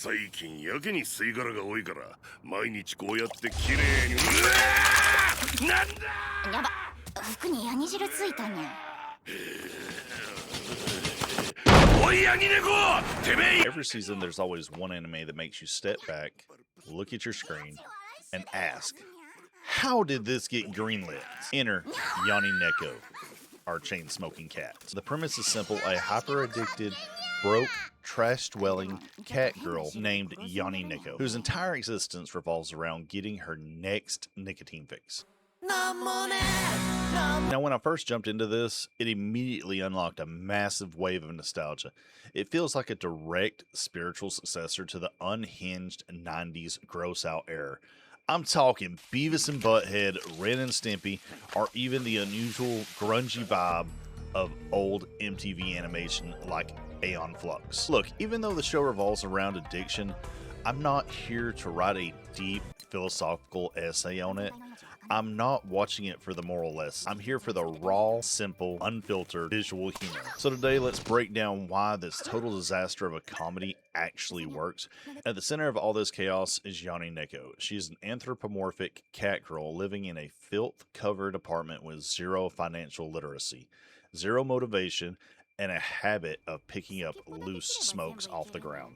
最近やけに吸い殻が多いから毎日こうやって綺麗に。なんだ。やば、服にヤニ汁ついたにゃ。おいヤニネコ、てめえ。 Every season, there's always one anime that makes you step back, look at your screen, and ask, how did this get greenlit? Enter Yanineko, our chain-smoking cat. The premise is simple: a hyper-addicted, broke, trash-dwelling cat girl named Yanineko, whose entire existence revolves around getting her next nicotine fix. Now, when I first jumped into this, it immediately unlocked a massive wave of nostalgia. It feels like a direct spiritual successor to the unhinged 90s gross out era. I'm talking Beavis and Butthead, Ren and Stimpy, or even the unusual grungy vibe of old MTV animation like Aeon Flux. Look, even though the show revolves around addiction, I'm not here to write a deep philosophical essay on it. I'm not watching it for the moral lesson. I'm here for the raw, simple, unfiltered visual humor. So today, let's break down why this total disaster of a comedy actually works. At the center of all this chaos is Yanineko. She's an anthropomorphic cat girl living in a filth-covered apartment with zero financial literacy, zero motivation, and a habit of picking up loose smokes off the ground.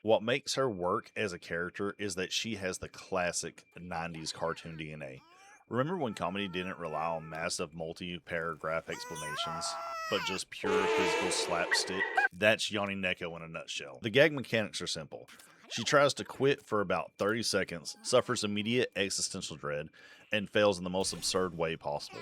What makes her work as a character is that she has the classic 90s cartoon DNA. Remember when comedy didn't rely on massive multi-paragraph explanations, but just pure physical slapstick? That's Yanineko in a nutshell. The gag mechanics are simple. She tries to quit for about 30 seconds, suffers immediate existential dread, and fails in the most absurd way possible.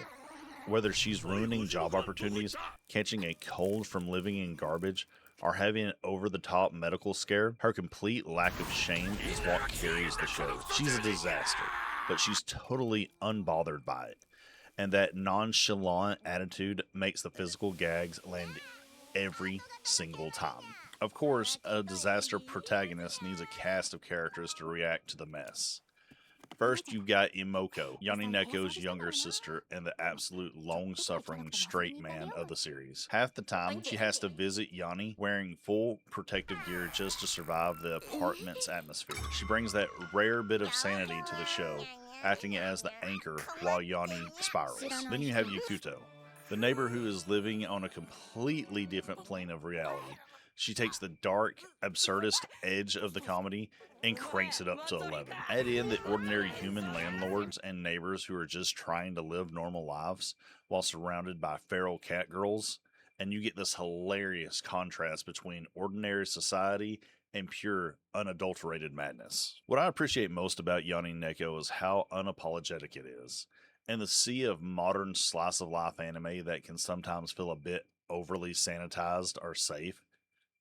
Whether she's ruining job opportunities, catching a cold from living in garbage, or having an over-the-top medical scare, her complete lack of shame is what carries the show. She's a disaster, but she's totally unbothered by it. And that nonchalant attitude makes the physical gags land every single time. Of course, a disaster protagonist needs a cast of characters to react to the mess. First, you've got Imoko, Yanineko's younger sister and the absolute long-suffering straight man of the series. Half the time, she has to visit Yanni wearing full protective gear just to survive the apartment's atmosphere. She brings that rare bit of sanity to the show, acting as the anchor while Yanni spirals. Then you have Yukuto, the neighbor who is living on a completely different plane of reality. She takes the dark, absurdist edge of the comedy and cranks it up to 11. Add in the ordinary human landlords and neighbors who are just trying to live normal lives while surrounded by feral cat girls, and you get this hilarious contrast between ordinary society and pure, unadulterated madness. What I appreciate most about Yanineko is how unapologetic it is. In the sea of modern slice-of-life anime that can sometimes feel a bit overly sanitized or safe,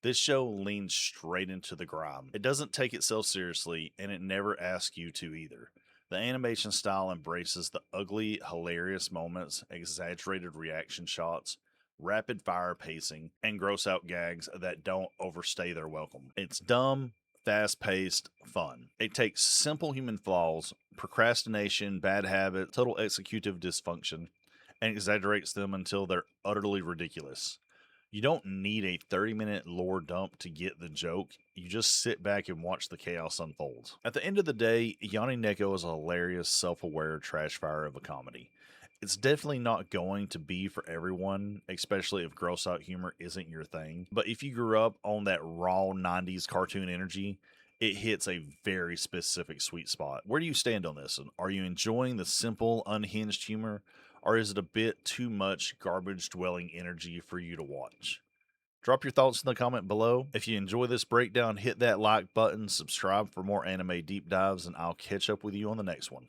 this show leans straight into the grime. It doesn't take itself seriously, and it never asks you to either. The animation style embraces the ugly, hilarious moments, exaggerated reaction shots, rapid fire pacing, and gross out gags that don't overstay their welcome. It's dumb, fast-paced fun. It takes simple human flaws, procrastination, bad habits, total executive dysfunction, and exaggerates them until they're utterly ridiculous. You don't need a 30-minute lore dump to get the joke. You just sit back and watch the chaos unfold. At the end of the day, Yanineko is a hilarious, self-aware trash fire of a comedy. It's definitely not going to be for everyone, especially if gross out humor isn't your thing. But if you grew up on that raw 90s cartoon energy, it hits a very specific sweet spot. Where do you stand on this? Are you enjoying the simple, unhinged humor? Or is it a bit too much garbage-dwelling energy for you to watch? Drop your thoughts in the comment below. If you enjoy this breakdown, hit that like button, subscribe for more anime deep dives, and I'll catch up with you on the next one.